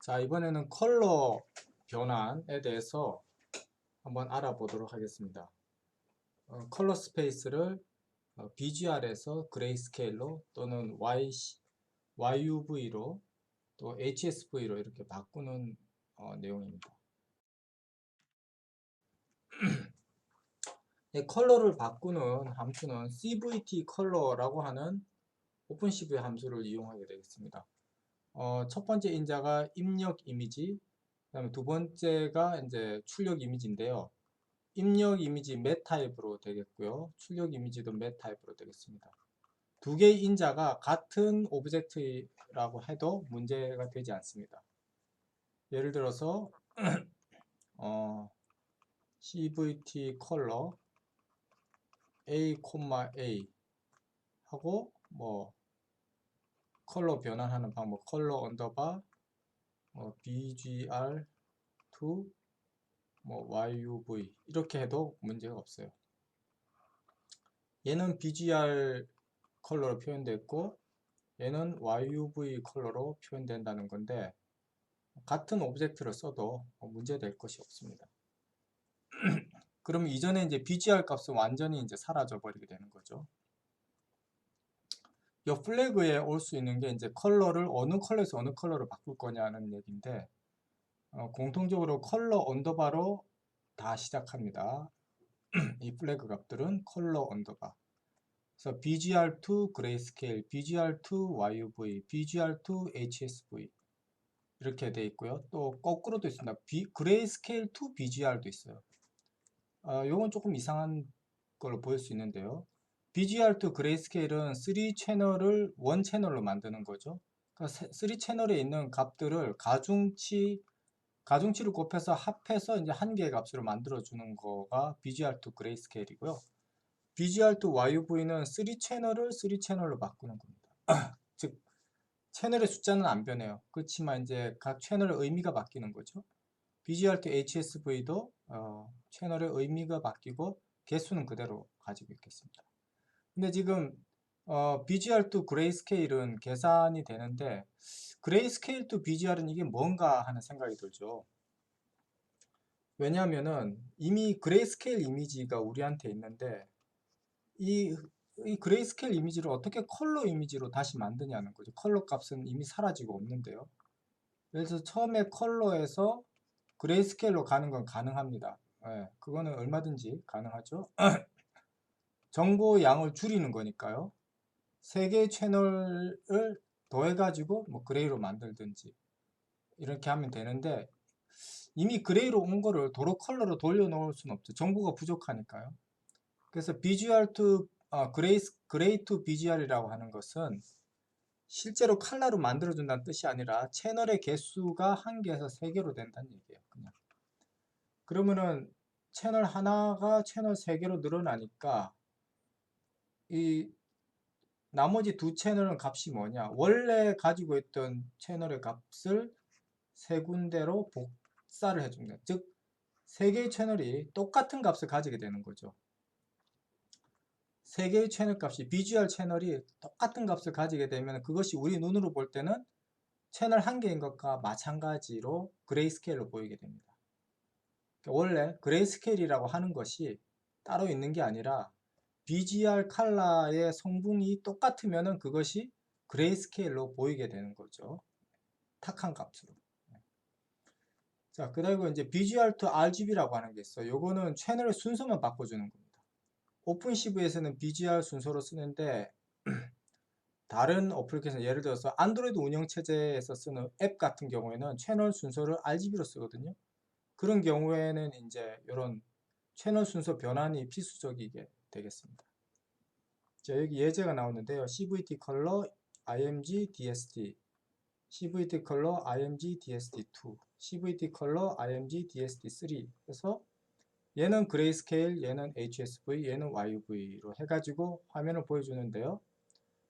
자, 이번에는 컬러 변환에 대해서 한번 알아보도록 하겠습니다. 컬러 스페이스를 BGR에서 그레이스케일로 또는 YUV로 또 HSV로 이렇게 바꾸는 내용입니다. 이 컬러를 바꾸는 함수는 CVT 컬러라고 하는 오픈CV 함수를 이용하게 되겠습니다. 첫 번째 인자가 입력 이미지, 그다음에 두 번째가 이제 출력 이미지인데요. 입력 이미지 맷 타입으로 되겠고요. 출력 이미지도 맷 타입으로 되겠습니다. 두 개의 인자가 같은 오브젝트라고 해도 문제가 되지 않습니다. 예를 들어서 CVT 컬러 A, A 하고 뭐 컬러 변환하는 방법 컬러 언더바 BGR2 뭐 YUV 이렇게 해도 문제가 없어요. 얘는 BGR 컬러로 표현됐고 얘는 YUV 컬러로 표현된다는 건데 같은 오브젝트를 써도 문제될 것이 없습니다. 그럼 이전에 이제 BGR 값은 완전히 이제 사라져 버리게 되는 거죠. 이 플래그에 올 수 있는 게 이제 컬러를 어느 컬러에서 어느 컬러로 바꿀 거냐는 얘기인데 공통적으로 컬러 언더바로 다 시작합니다. 이 플래그 값들은 컬러 언더바. 그래서 BGR2 그레이스케일, BGR2 YUV, BGR2 HSV 이렇게 돼 있고요. 또 거꾸로도 있습니다. 그레이스케일 2 BGR도 있어요. 요건 조금 이상한 걸로 보일 수 있는데요. BGR2 그레이스케일은 3채널을 1채널로 만드는 거죠. 그러니까 3채널에 있는 값들을 가중치를 곱해서 합해서 이제 한 개의 값으로 만들어주는 거가 BGR2 그레이스케일이고요. BGR2 YUV는 3채널을 3채널로 바꾸는 겁니다. 즉 채널의 숫자는 안 변해요. 그렇지만 이제 각 채널의 의미가 바뀌는 거죠. BGR2 HSV도 채널의 의미가 바뀌고 개수는 그대로 가지고 있겠습니다. 근데 지금 BGR2 그레이스케일은 계산이 되는데 그레이스케일 to BGR은 이게 뭔가 하는 생각이 들죠. 왜냐하면은 이미 그레이스케일 이미지가 우리한테 있는데 이 그레이스케일 이미지를 어떻게 컬러 이미지로 다시 만드냐는 거죠. 컬러 값은 이미 사라지고 없는데요. 그래서 처음에 컬러에서 그레이스케일로 가는 건 가능합니다. 예, 그거는 얼마든지 가능하죠. 정보 양을 줄이는 거니까요. 3개의 채널을 더해가지고 뭐 그레이로 만들든지 이렇게 하면 되는데 이미 그레이로 온 거를 도로 컬러로 돌려놓을 수는 없죠. 정보가 부족하니까요. 그래서 BGR2 그레이 투 BGR이라고 하는 것은 실제로 컬러로 만들어준다는 뜻이 아니라 채널의 개수가 1개에서 3개로 된다는 얘기예요. 그냥. 그러면은 채널 하나가 채널 3개로 늘어나니까 이 나머지 두 채널은 값이 뭐냐? 원래 가지고 있던 채널의 값을 3군데로 복사를 해줍니다. 즉, 3개의 채널이 똑같은 값을 가지게 되는 거죠. 3개의 채널 값이 BGR 채널이 똑같은 값을 가지게 되면 그것이 우리 눈으로 볼 때는 채널 1개인 것과 마찬가지로 그레이스케일로 보이게 됩니다. 원래 그레이스케일이라고 하는 것이 따로 있는 게 아니라 BGR 컬러의 성분이 똑같으면 그것이 그레이스케일로 보이게 되는 거죠. 탁한 값으로. 자, 그리고 이제 BGR to RGB라고 하는 게 있어요. 요거는 채널의 순서만 바꿔주는 겁니다. 오픈CV에서는 BGR 순서로 쓰는데 다른 어플리케이션 예를 들어서 안드로이드 운영체제에서 쓰는 앱 같은 경우에는 채널 순서를 RGB로 쓰거든요. 그런 경우에는 이제 이런 채널 순서 변환이 필수적이게 되겠습니다. 자, 여기 예제가 나오는데요. CVT 컬러 IMG DST, CVT 컬러 IMG DST2, CVT 컬러 IMG DST3 해서 얘는 그레이스케일, 얘는 HSV, 얘는 YUV로 해가지고 화면을 보여주는데요.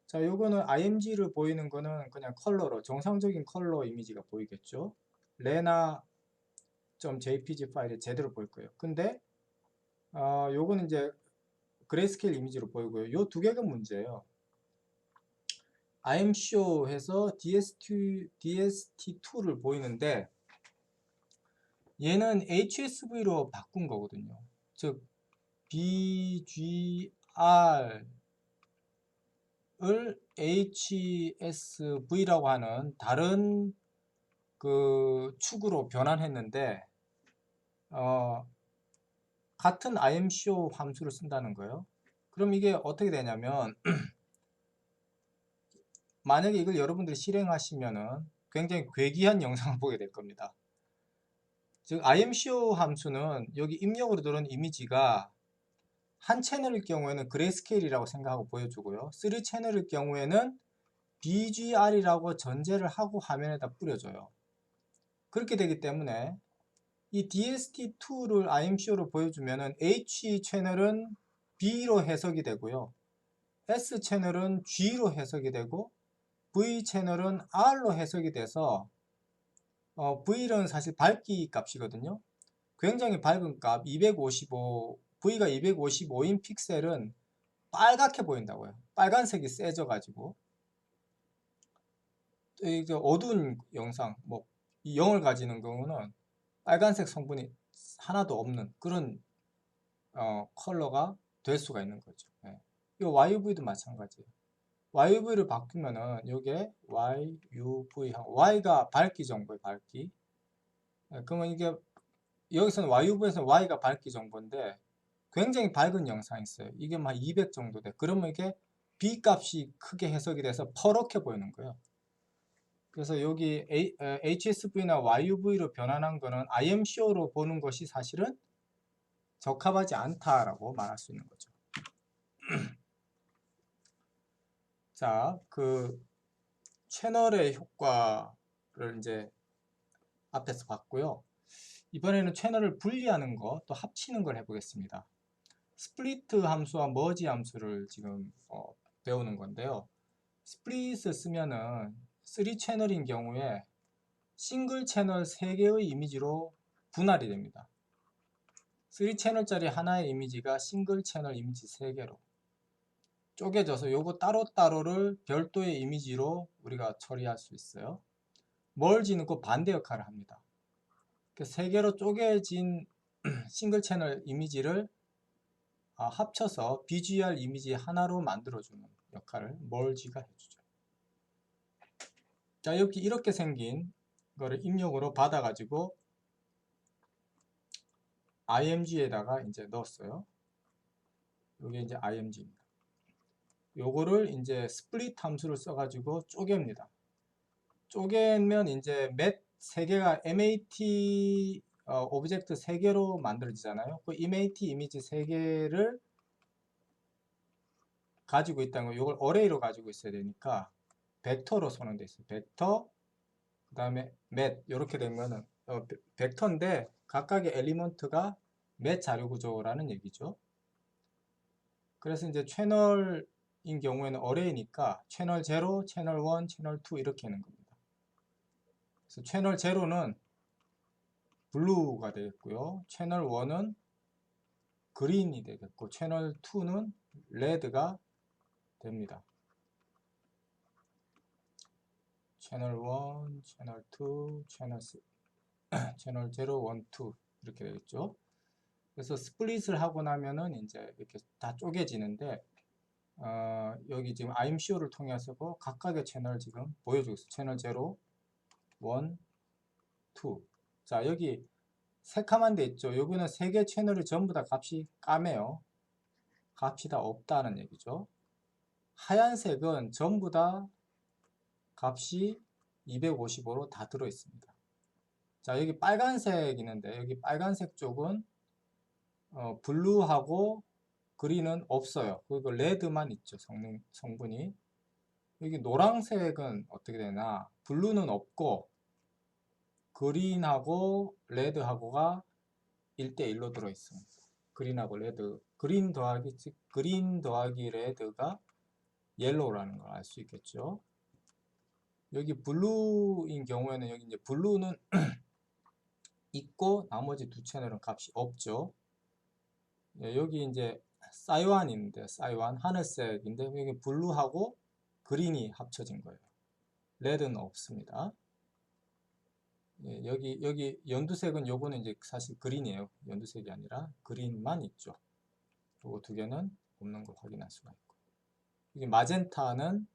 자, 요거는 IMG를 보이는 거는 그냥 컬러로 정상적인 컬러 이미지가 보이겠죠. 레나.jpg 파일이 제대로 보일 거예요. 근데 요거는 이제 그레이스케일 이미지로 보이고요. 요 두 개가 문제예요. I'm sure 해서 DST2를 보이는데 얘는 HSV로 바꾼 거거든요. 즉 BGR을 HSV라고 하는 다른 그 축으로 변환했는데 같은 IMCO 함수를 쓴다는 거예요. 그럼 이게 어떻게 되냐면 만약에 이걸 여러분들이 실행하시면은 굉장히 괴기한 영상을 보게 될 겁니다. 즉 IMCO 함수는 여기 입력으로 들어온 이미지가 한 채널일 경우에는 그레이스케일이라고 생각하고 보여주고요. 3채널일 경우에는 BGR이라고 전제를 하고 화면에다 뿌려줘요. 그렇게 되기 때문에 이 DST2를 IMCO로 보여주면은 H 채널은 B로 해석이 되고요. S 채널은 G로 해석이 되고 V 채널은 R로 해석이 돼서 V는 사실 밝기 값이거든요. 굉장히 밝은 값 255, V가 255인 픽셀은 빨갛게 보인다고요. 빨간색이 세져가지고 이제 어두운 영상, 뭐 이 0을 가지는 경우는 빨간색 성분이 하나도 없는 그런 컬러가 될 수가 있는 거죠. 예. 이 YUV도 마찬가지예요. YUV를 바꾸면은 요게 YUV Y가 밝기 정보의 밝기. 예, 그러면 이게 여기서는 YUV에서는 Y가 밝기 정보인데 굉장히 밝은 영상이 있어요. 이게 막 200 정도 돼. 그러면 이게 B 값이 크게 해석이 돼서 퍼렇게 보이는 거예요. 그래서 여기 HSV나 YUV로 변환한 거는 IMCO로 보는 것이 사실은 적합하지 않다라고 말할 수 있는 거죠. 자, 그 채널의 효과를 이제 앞에서 봤고요. 이번에는 채널을 분리하는 거, 또 합치는 걸 해보겠습니다. 스플리트 함수와 머지 함수를 지금 배우는 건데요. 스플릿을 쓰면은 3채널인 경우에 싱글 채널 3개의 이미지로 분할이 됩니다. 3채널짜리 하나의 이미지가 싱글 채널 이미지 3개로 쪼개져서 요거 따로따로를 별도의 이미지로 우리가 처리할 수 있어요. 멀지는 그 반대 역할을 합니다. 3개로 쪼개진 싱글 채널 이미지를 합쳐서 BGR 이미지 하나로 만들어주는 역할을 멀지가 해주죠. 자, 여기 이렇게 생긴 거를 입력으로 받아가지고 img에다가 이제 넣었어요. 이게 이제 img입니다. 요거를 이제 스플릿 함수를 써가지고 쪼갭니다. 쪼개면 이제 맷 3개가 MAT 오브젝트 3개로 만들어지잖아요. 그 MAT 이미지 3개를 가지고 있다는 거, 이걸 어레이로 가지고 있어야 되니까 벡터로 선언되어 있어요. 벡터, 그 다음에 맷 이렇게 되면은 벡터인데 각각의 엘리먼트가 맷 자료 구조라는 얘기죠. 그래서 이제 채널인 경우에는 어레이니까 채널 0, 채널 1, 채널 2 이렇게 하는 겁니다. 그래서 채널 0는 블루가 되겠고요. 채널 1은 그린이 되겠고 채널 2는 레드가 됩니다. 채널 1, 채널 2, 채널 3, 채널 0, 1, 2 이렇게 되겠죠. 그래서 스플릿을 하고 나면은 이제 이렇게 다 쪼개지는데 여기 지금 IMCO를 통해서 각각의 채널 지금 보여주고 있어요. 채널 0, 1, 2. 자, 여기 새카만 데 있죠. 여기는 3개 채널이 전부 다 값이 까매요. 값이 다 없다는 얘기죠. 하얀색은 전부 다 값이 255로 다 들어 있습니다. 자, 여기 빨간색 있는데 여기 빨간색 쪽은 블루하고 그린은 없어요. 그리고 레드만 있죠. 성분이. 여기 노란색은 어떻게 되나? 블루는 없고 그린하고 레드하고가 1대1로 들어 있습니다. 그린하고 레드. 그린 더하기 레드가 옐로우라는 걸 알 수 있겠죠. 여기 블루인 경우에는 여기 이제 블루는 있고 나머지 두 채널은 값이 없죠. 예, 여기 이제 사이완인데 사이완 하늘색인데 여기 블루하고 그린이 합쳐진 거예요. 레드는 없습니다. 예, 여기 연두색은 요거는 이제 사실 그린이에요. 연두색이 아니라 그린만 있죠. 요거 두 개는 없는 걸 확인할 수가 있고. 여기 마젠타는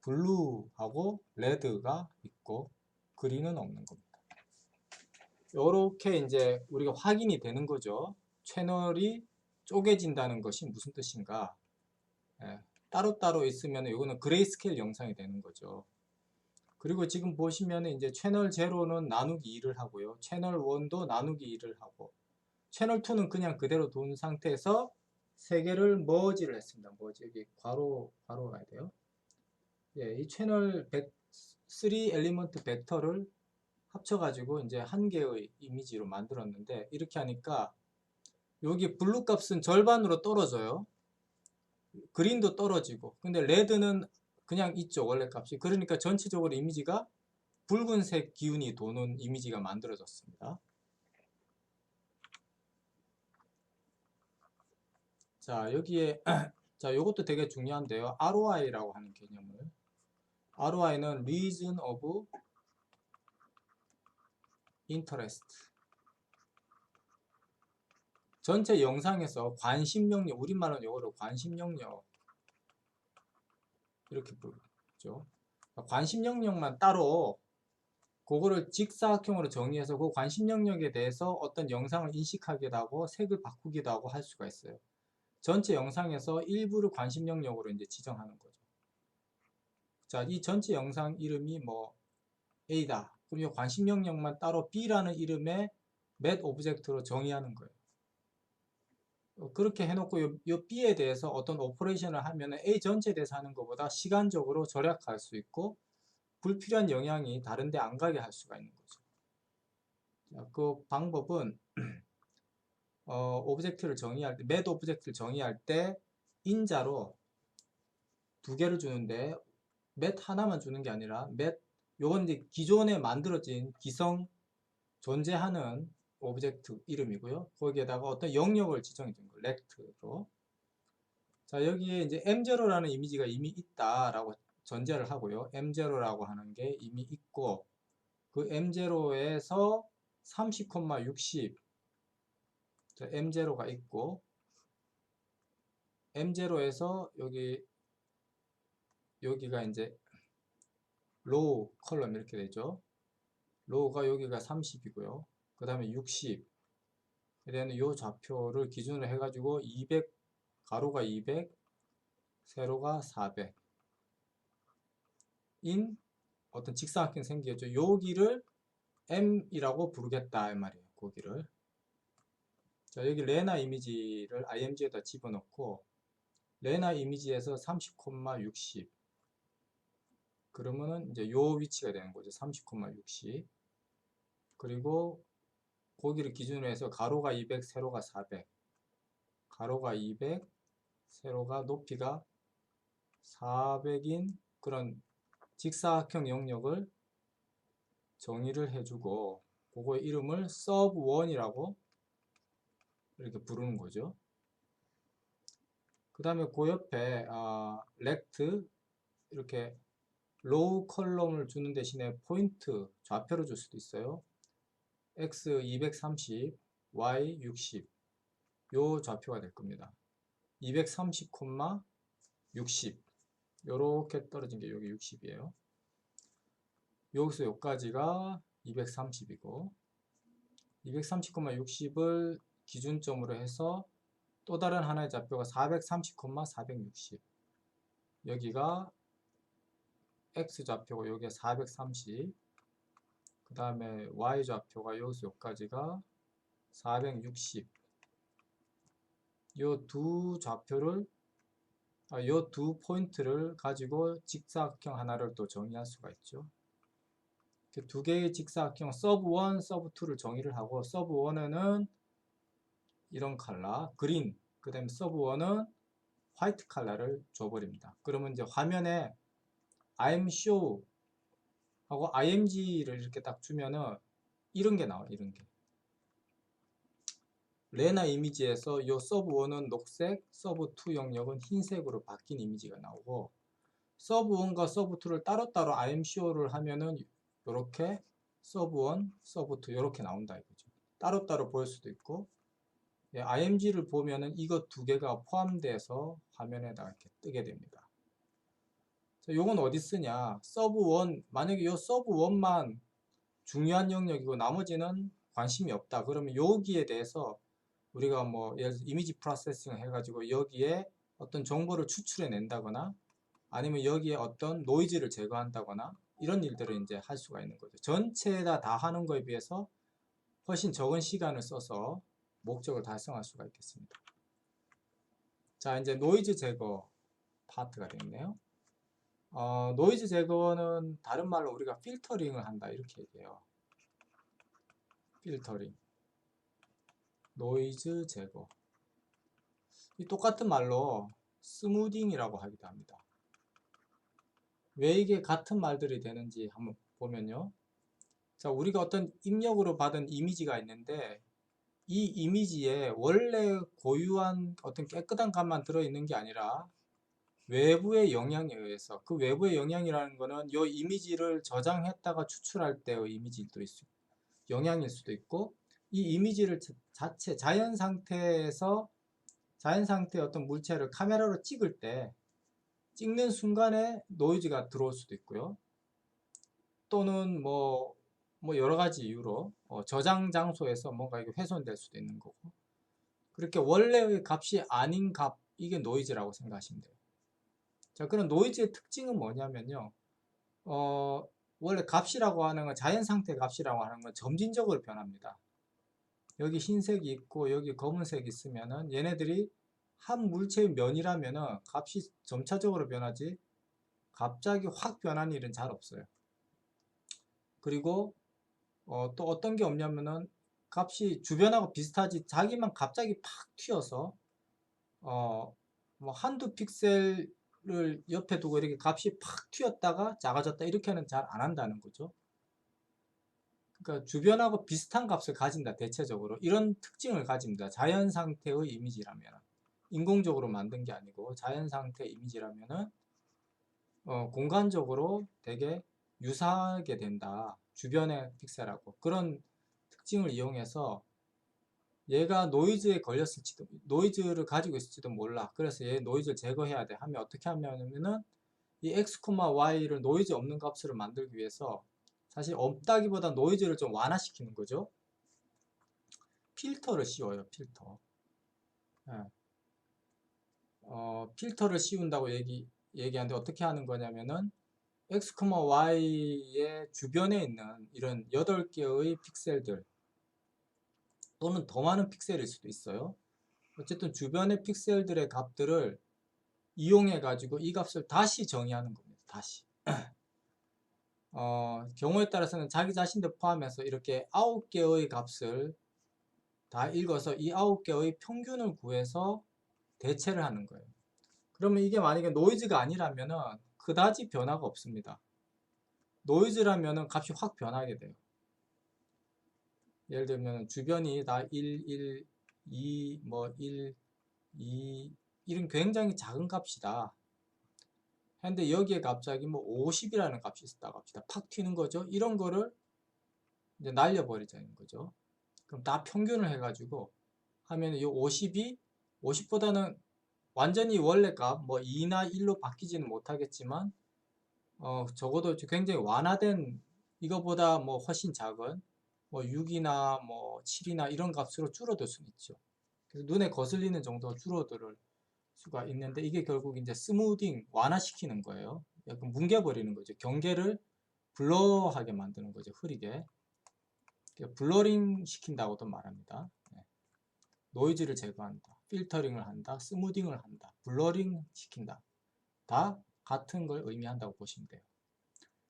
블루하고 레드가 있고 그린은 없는 겁니다. 요렇게 이제 우리가 확인이 되는 거죠. 채널이 쪼개진다는 것이 무슨 뜻인가? 예, 따로따로 있으면 이거는 그레이스케일 영상이 되는 거죠. 그리고 지금 보시면 이제 채널 0는 나누기 2를 하고요. 채널 1도 나누기 2를 하고 채널 2는 그냥 그대로 둔 상태에서 세 개를 머지를 했습니다. 머지 여기 괄호 가야 돼요. 예, 이 채널 3 엘리먼트 벡터를 합쳐가지고 이제 한 개의 이미지로 만들었는데 이렇게 하니까 여기 블루 값은 절반으로 떨어져요. 그린도 떨어지고 근데 레드는 그냥 있죠. 원래 값이. 그러니까 전체적으로 이미지가 붉은색 기운이 도는 이미지가 만들어졌습니다. 자 여기에 자 요것도 되게 중요한데요. ROI라고 하는 개념을 ROI는 Region of Interest 전체 영상에서 관심 영역 우리말은 요거를 관심 영역 이렇게 부르죠. 관심 영역만 따로 그거를 직사각형으로 정의해서 그 관심 영역에 대해서 어떤 영상을 인식하기도 하고 색을 바꾸기도 하고 할 수가 있어요. 전체 영상에서 일부를 관심 영역으로 이제 지정하는 거죠. 자, 이 전체 영상 이름이 뭐 A다. 그럼 이 관심 영역만 따로 B라는 이름의 맷 오브젝트로 정의하는 거예요. 그렇게 해놓고 이 B에 대해서 어떤 오퍼레이션을 하면 A 전체에 대해서 하는 것보다 시간적으로 절약할 수 있고 불필요한 영향이 다른 데 안 가게 할 수가 있는 거죠. 자, 그 방법은 오브젝트를 정의할 때, 맷 오브젝트를 정의할 때 인자로 두 개를 주는데 맷 하나만 주는 게 아니라 요건 이제 기존에 만들어진 기성 존재하는 오브젝트 이름이고요. 거기에다가 어떤 영역을 지정해 준 거예요. 렉트로. 자, 여기에 이제 M0라는 이미지가 이미 있다라고 전제를 하고요. M0라고 하는 게 이미 있고 그 M0에서 30,60 M0가 있고 M0에서 여기가 이제 로우 컬럼 이렇게 되죠. 로우가 여기가 30이고요. 그 다음에 60 그다음에 이 좌표를 기준으로 해가지고 200 가로가 200 세로가 400 인 어떤 직사각형이 생기겠죠. 여기를 M이라고 부르겠다 이 말이에요. 거기를 자 여기 레나 이미지를 IMG에다 집어넣고 레나 이미지에서 30,60 그러면은 이제 요 위치가 되는 거죠. 30,60 그리고 거기를 기준으로 해서 가로가 200 세로가 400 가로가 200 세로가 높이가 400인 그런 직사각형 영역을 정의를 해주고 그거의 이름을 sub1이라고 이렇게 부르는 거죠. 그 다음에 그 옆에 렉트 이렇게 로우 컬럼을 주는 대신에 포인트 좌표를 줄 수도 있어요. x 230 y 60 요 좌표가 될 겁니다. 230, 60 요렇게 떨어진 게 여기 60이에요. 여기서 여기까지가 230이고 230,60을 기준점으로 해서 또 다른 하나의 좌표가 430,460 여기가 X좌표고 여기가 430 그 다음에 Y좌표가 여기서 여기까지가 460 요 두 좌표를 요 두 포인트를 가지고 직사각형 하나를 또 정의할 수가 있죠. 두 개의 직사각형 sub1, sub2를 정의를 하고 sub1에는 이런 컬러 그린 그 다음에 sub1은 화이트 컬러를 줘버립니다. 그러면 이제 화면에 I'm show 하고 img를 이렇게 딱 주면은 이런 게 나와요. 이런 게 레나 이미지에서 이 sub1은 녹색, sub2 영역은 흰색으로 바뀐 이미지가 나오고 서브1과 서브2를 따로따로 IMCO를 하면은 이렇게 서브1, 서브2 이렇게 나온다 이거죠. 따로따로 보일 수도 있고, 예, IMG를 보면은 이것 두 개가 포함돼서 화면에다 이렇게 뜨게 됩니다. 자, 요건 어디 쓰냐? 서브1, 만약에 요 서브1만 중요한 영역이고 나머지는 관심이 없다. 그러면 여기에 대해서 우리가 뭐 예를 들어서 이미지 프로세싱 해가지고 여기에 어떤 정보를 추출해 낸다거나 아니면 여기에 어떤 노이즈를 제거한다거나 이런 일들을 이제 할 수가 있는 거죠. 전체에다 다 하는 거에 비해서 훨씬 적은 시간을 써서 목적을 달성할 수가 있겠습니다. 자, 이제 노이즈 제거 파트가 됐네요. 노이즈 제거는 다른 말로 우리가 필터링을 한다 이렇게 얘기해요. 필터링, 노이즈 제거. 이 똑같은 말로 스무딩이라고 하기도 합니다. 왜 이게 같은 말들이 되는지 한번 보면요. 자, 우리가 어떤 입력으로 받은 이미지가 있는데 이 이미지에 원래 고유한 어떤 깨끗한 값만 들어있는 게 아니라 외부의 영향에 의해서, 그 외부의 영향이라는 거는 이 이미지를 저장했다가 추출할 때의 이미지도 있고 영향일 수도 있고, 이 이미지를 자체 자연 상태의 어떤 물체를 카메라로 찍을 때 찍는 순간에 노이즈가 들어올 수도 있고요. 또는 뭐 여러 가지 이유로 저장 장소에서 뭔가 이게 훼손될 수도 있는 거고, 그렇게 원래의 값이 아닌 값, 이게 노이즈라고 생각하시면 돼요. 자, 그럼 노이즈의 특징은 뭐냐면요. 원래 값이라고 하는 건, 자연 상태 값이라고 하는 건 점진적으로 변합니다. 여기 흰색이 있고 여기 검은색이 있으면은 얘네들이 한 물체의 면이라면은 값이 점차적으로 변하지 갑자기 확 변하는 일은 잘 없어요. 그리고 또 어떤 게 없냐면은 값이 주변하고 비슷하지 자기만 갑자기 팍 튀어서 뭐 한두 픽셀을 옆에 두고 이렇게 값이 팍 튀었다가 작아졌다 이렇게는 잘 안 한다는 거죠. 그러니까 주변하고 비슷한 값을 가진다. 대체적으로 이런 특징을 가집니다. 자연 상태의 이미지라면, 인공적으로 만든 게 아니고 자연 상태 이미지라면은 공간적으로 되게 유사하게 된다. 주변의 픽셀하고 그런 특징을 이용해서 얘가 노이즈에 걸렸을지도, 노이즈를 가지고 있을지도 몰라. 그래서 얘 노이즈를 제거해야 돼 하면 어떻게 하냐면은 이 x, y를 노이즈 없는 값으로 만들기 위해서, 사실 없다기보다 노이즈를 좀 완화시키는 거죠. 필터를 씌워요. 필터. 예. 필터를 씌운다고 얘기하는데 어떻게 하는 거냐면은 x, y의 주변에 있는 이런 8개의 픽셀들 또는 더 많은 픽셀일 수도 있어요. 어쨌든 주변의 픽셀들의 값들을 이용해 가지고 이 값을 다시 정의하는 겁니다. 다시. 경우에 따라서는 자기 자신도 포함해서 이렇게 9개의 값을 다 읽어서 이 9개의 평균을 구해서 대체를 하는 거예요. 그러면 이게 만약에 노이즈가 아니라면은 그다지 변화가 없습니다. 노이즈라면은 값이 확 변하게 돼요. 예를 들면 주변이 다 1, 1, 2, 뭐 1, 2 이런 굉장히 작은 값이다. 근데 여기에 갑자기 뭐 50이라는 값이 있었다고 합시다. 팍 튀는 거죠. 이런 거를 이제 날려버리자는 거죠. 그럼 다 평균을 해가지고 하면 이 50이 50보다는 완전히 원래 값 뭐 2나 1로 바뀌지는 못하겠지만 적어도 굉장히 완화된, 이거보다 뭐 훨씬 작은 뭐 6이나 뭐 7이나 이런 값으로 줄어들 수 있죠. 그래서 눈에 거슬리는 정도 줄어들 수가 있는데 이게 결국 이제 스무딩, 완화시키는 거예요. 약간 뭉개버리는 거죠. 경계를 블러하게 만드는 거죠. 흐리게. 블러링 시킨다고도 말합니다. 네. 노이즈를 제거한다, 필터링을 한다, 스무딩을 한다, 블러링 시킨다. 다 같은 걸 의미한다고 보시면 돼요.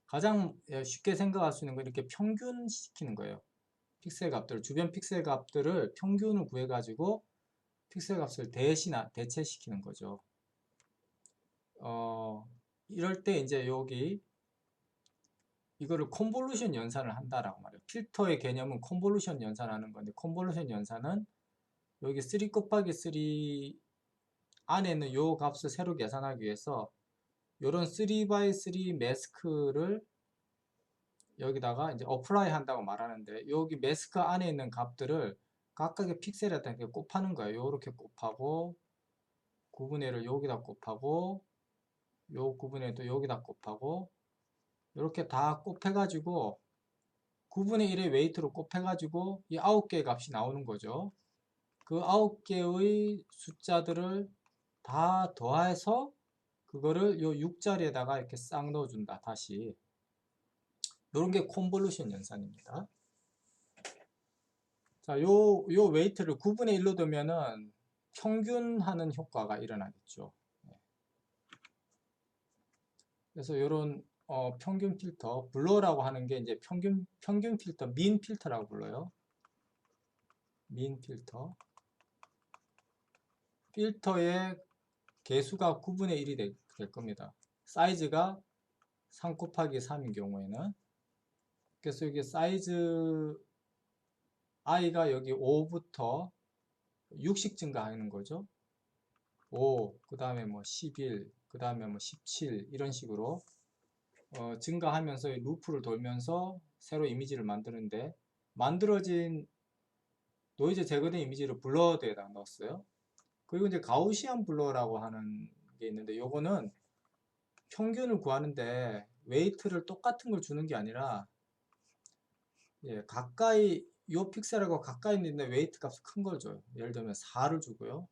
가장 쉽게 생각할 수 있는 건 이렇게 평균 시키는 거예요. 픽셀 값들을, 주변 픽셀 값들을 평균을 구해가지고 픽셀 값을 대체시키는 거죠. 이럴 때 이제 여기 이거를 컨볼루션 연산을 한다라고 말해요. 필터의 개념은 컨볼루션 연산하는 건데, 컨볼루션 연산은 여기 3 곱하기 3 안에 있는 요 값을 새로 계산하기 위해서 요런 3x3 매스크를 여기다가 이제 어플라이 한다고 말하는데, 여기 매스크 안에 있는 값들을 각각의 픽셀에다 이렇게 곱하는 거예요. 요렇게 곱하고 9분의 1을 여기다 곱하고 요 9분의 1도 여기다 곱하고 이렇게 다 곱해가지고 9분의 1의 웨이트로 곱해가지고 이 9개의 값이 나오는 거죠. 그 9개의 숫자들을 다 더해서 그거를 요 6자리에다가 이렇게 싹 넣어준다. 다시. 이런 게 콘볼루션 연산입니다. 자, 요 웨이트를 9분의 1로 두면은 평균하는 효과가 일어나겠죠. 그래서 요런 평균 필터, 블러라고 하는 게 이제 평균 필터, 민 필터라고 불러요. 민 필터. 필터의 개수가 9분의 1이 될 겁니다. 사이즈가 3 곱하기 3인 경우에는. 그래서 여기 사이즈 i가 여기 5부터 6씩 증가하는 거죠. 5, 그 다음에 뭐 11, 그 다음에 뭐 17 이런 식으로 증가하면서 루프를 돌면서 새로 이미지를 만드는데, 만들어진 노이즈 제거된 이미지를 블러드에다 넣었어요. 그리고 이제 가우시안 블러라고 하는 게 있는데, 요거는 평균을 구하는데 웨이트를 똑같은 걸 주는 게 아니라, 예, 가까이 요 픽셀하고 가까이 있는데 웨이트 값이 큰 걸 줘요. 예를 들면 4를 주고요.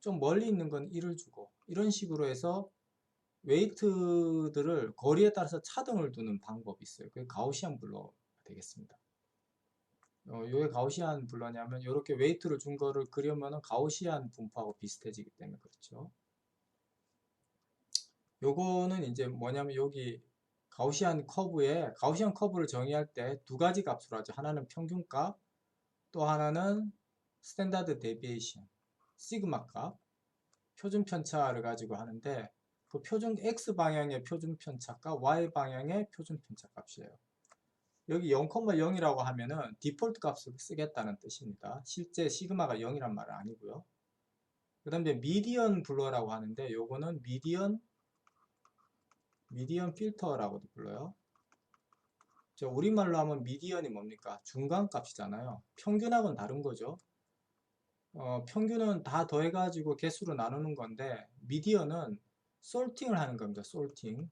좀 멀리 있는 건 1을 주고, 이런 식으로 해서 웨이트들을 거리에 따라서 차등을 두는 방법이 있어요. 그게 가우시안 블러가 되겠습니다. 왜 가우시안 블러냐면, 이렇게 웨이트를 준 거를 그려면은 가우시안 분포하고 비슷해지기 때문에 그렇죠. 요거는 이제 뭐냐면, 여기 가우시안 커브를 정의할 때 두 가지 값으로 하죠. 하나는 평균값, 또 하나는 스탠다드 데비에이션, 시그마 값, 표준 편차를 가지고 하는데, 그 표준 x 방향의 표준 편차값, y 방향의 표준 편차 값이에요. 여기 0,0이라고 하면은 디폴트 값을 쓰겠다는 뜻입니다. 실제 시그마가 0이란 말은 아니고요. 그 다음에 미디언 블러라고 하는데, 요거는 미디언 필터라고도 불러요. 우리말로 하면 미디언이 뭡니까? 중간 값이잖아요. 평균하고는 다른 거죠. 평균은 다 더해가지고 개수로 나누는 건데, 미디언은 솔팅을 하는 겁니다. 솔팅.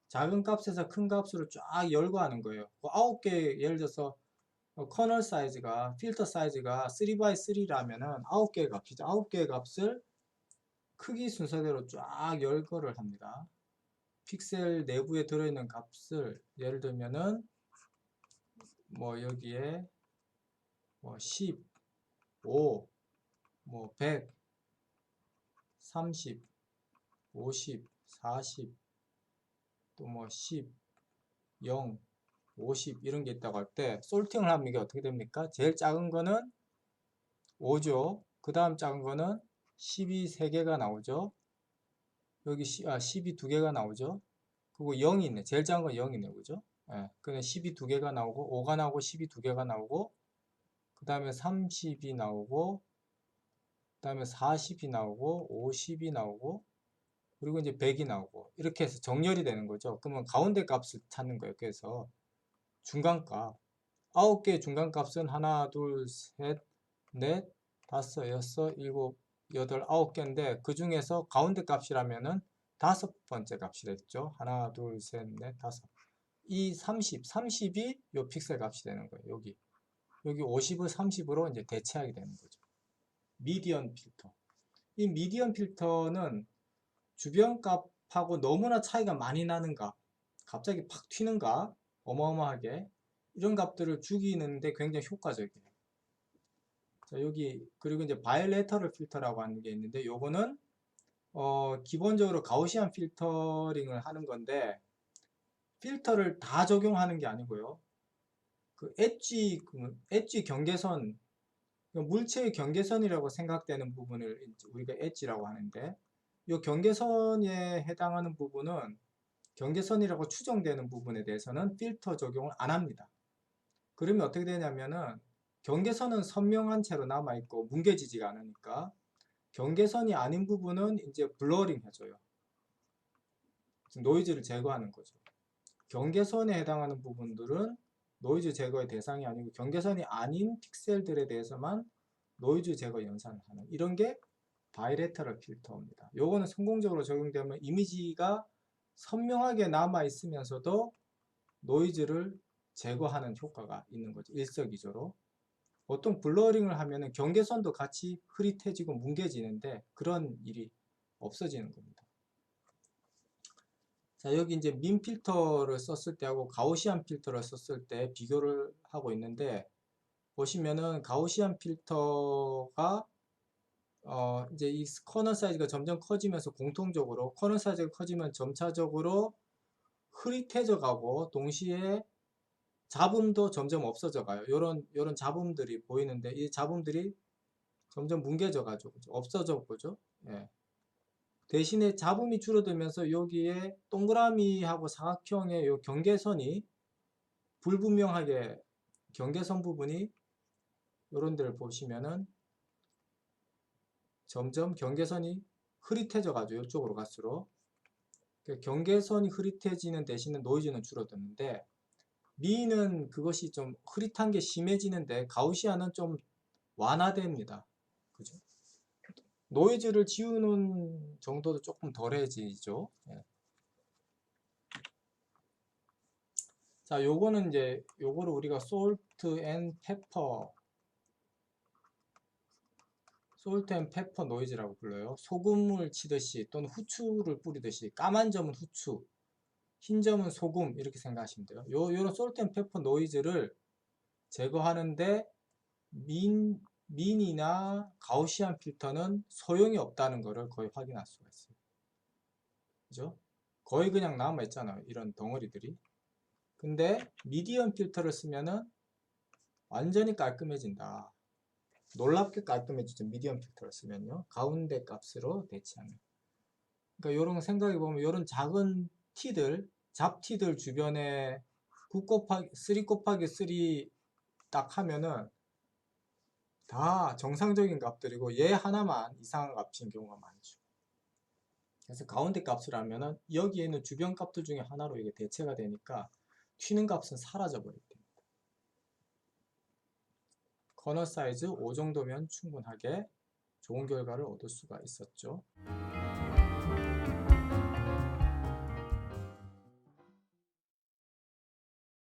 작은 값에서 큰 값으로 쫙 열거하는 거예요. 9개, 예를 들어서 커널 사이즈가, 필터 사이즈가 3x3라면은 9개의 값이죠. 9개의 값을 크기 순서대로 쫙 열거를 합니다. 픽셀 내부에 들어있는 값을 예를 들면은 뭐 여기에 뭐 10, 5, 뭐 100, 30, 50, 40, 또 뭐 10, 0, 50 이런 게 있다고 할 때, 솔팅을 하면 이게 어떻게 됩니까? 제일 작은 거는 5죠. 그 다음 작은 거는 10이 3개가 나오죠. 여기 10이 2개가 나오죠. 그리고 0이 있네. 제일 작은 건 0이네. 그죠? 예. 그냥 10이 2개가 나오고, 5가 나오고, 10이 2개가 나오고, 그 다음에 30이 나오고, 그 다음에 40이 나오고, 50이 나오고, 그리고 이제 100이 나오고, 이렇게 해서 정렬이 되는 거죠. 그러면 가운데 값을 찾는 거예요. 그래서 중간값. 9개의 중간값은 하나, 둘, 셋, 넷, 다섯, 여섯, 일곱, 여덟, 9개인데, 그 중에서 가운데 값이라면은 5번째 값이 됐죠. 하나, 둘, 셋, 넷, 다섯. 이 30이 요 픽셀 값이 되는 거예요. 여기 50을 30으로 이제 대체하게 되는 거죠. 미디언 필터. 이 미디언 필터는 주변 값하고 너무나 차이가 많이 나는 값, 갑자기 팍 튀는 값, 어마어마하게 이런 값들을 죽이는데 굉장히 효과적이에요. 자, 여기 그리고 이제 바이레터럴 필터라고 하는 게 있는데, 요거는 기본적으로 가우시안 필터링을 하는 건데, 필터를 다 적용하는 게 아니고요. 그 엣지 경계선, 물체의 경계선이라고 생각되는 부분을 우리가 엣지라고 하는데, 이 경계선에 해당하는 부분은, 경계선이라고 추정되는 부분에 대해서는 필터 적용을 안 합니다. 그러면 어떻게 되냐면은, 경계선은 선명한 채로 남아있고 뭉개지지가 않으니까 경계선이 아닌 부분은 이제 블러링 해줘요. 노이즈를 제거하는 거죠. 경계선에 해당하는 부분들은 노이즈 제거의 대상이 아니고 경계선이 아닌 픽셀들에 대해서만 노이즈 제거 연산을 하는 이런 게 바이레터럴 필터입니다. 요거는 성공적으로 적용되면 이미지가 선명하게 남아 있으면서도 노이즈를 제거하는 효과가 있는 거죠. 일석이조로. 보통 블러링을 하면은 경계선도 같이 흐릿해지고 뭉개지는데 그런 일이 없어지는 겁니다. 자, 여기 이제 민 필터를 썼을 때하고 가우시안 필터를 썼을 때 비교를 하고 있는데 보시면은 가우시안 필터가 이제 이 커널 사이즈가 점점 커지면서 공통적으로 커널 사이즈가 커지면 점차적으로 흐릿해져 가고 동시에 잡음도 점점 없어져 가요. 요런 잡음들이 보이는데 이 잡음들이 점점 뭉개져 가지고 없어져 보죠. 예. 대신에 잡음이 줄어들면서 여기에 동그라미하고 사각형의 요 경계선이 불분명하게 경계선 부분이 요런 데를 보시면은 점점 경계선이 흐릿해져 가지고 이쪽으로 갈수록 경계선이 흐릿해지는 대신에 노이즈는 줄어드는데 미는 그것이 좀 흐릿한 게 심해지는데 가우시안은 좀 완화됩니다. 그죠? 노이즈를 지우는 정도도 조금 덜해지죠. 예. 자, 요거는 이제 요거를 우리가 솔트 앤 페퍼 노이즈라고 불러요. 소금을 치듯이 또는 후추를 뿌리듯이 까만 점은 후추, 흰 점은 소금 이렇게 생각하시면 돼요. 요런 솔트 앤 페퍼 노이즈를 제거하는데 민이나 가우시안 필터는 소용이 없다는 것을 거의 확인할 수가 있어요. 그죠? 거의 그냥 남아 있잖아요. 이런 덩어리들이. 근데 미디엄 필터를 쓰면은 완전히 깔끔해진다. 놀랍게 깔끔해지죠. 미디엄 필터를 쓰면요. 가운데 값으로 대체하면. 그러니까 이런 생각해 보면 이런 작은 티들, 잡티들 주변에 9 곱하기 3 곱하기 3 딱 하면은 다 정상적인 값들이고 얘 하나만 이상한 값인 경우가 많죠. 그래서 가운데 값을 하면은 여기에 있는 주변 값들 중에 하나로 이게 대체가 되니까 튀는 값은 사라져 버리게 됩니다. 커널 사이즈 5 정도면 충분하게 좋은 결과를 얻을 수가 있었죠.